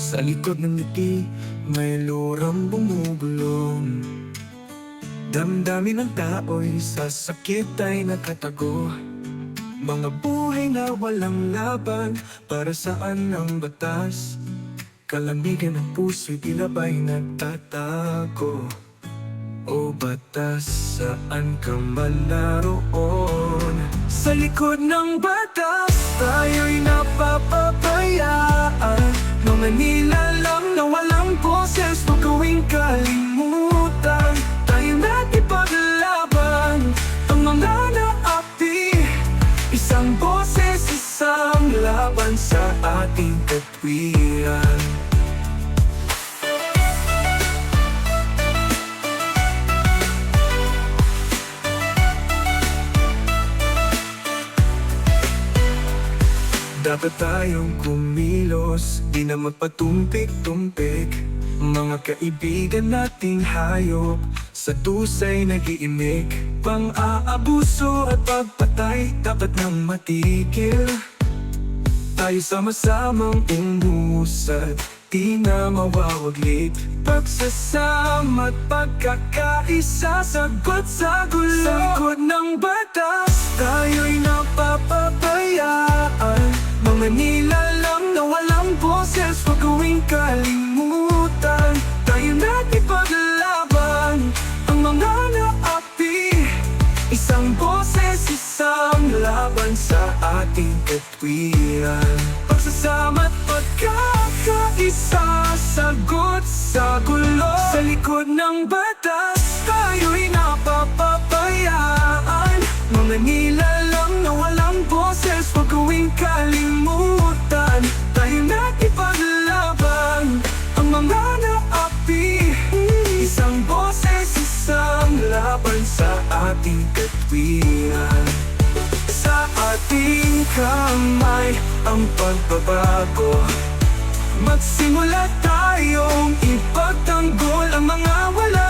Sa likod ng ngiti, may lurang bumubulong. Damdamin ng tao'y sa sakit ay nakatago. Mga buhay na walang laban, para saan ang batas? Kalamigan ng puso'y tila ba'y nagtatago. O batas, saan ka malaroon? Sa likod ng batas, tayo'y napapabayaan. Mga nilalang na walang boses, huwag gawing kalimutan. Tayo na't ipaglaban ang mga naapi. Isang boses, isang laban sa ating katwiran. Dapat tayong kumilos, di na magpatumpik-tumpik. Mga kaibigan nating hayop, sa tusay nag-iimik. Pang-aabuso at pagpatay, dapat nang matigil. Tayo sama-samang umusad, di na mawawaglit. Pagsasama't pagkakaisa, sagot sa gulo. Sa likod ng batas, tayo'y napapabayaan. Mga nilalang na walang boses, huwag gawing kalimutan. Tayo na't ipaglaban ang mga naapi. Isang boses, isang laban sa ating katwiran. Pagsasama't pagkakaisa, sagot sa gulo. Sa likod ng batas, tayo'y napapabayaan. Mga nilalang na walang boses, huwag gawing kalimutan. Tayo na't ipaglaban ang mga naapi. Isang boses, isang laban sa ating katwiran. Sa ating kamay ang pagbabago. Magsimula tayong ipagtanggol ang mga wala.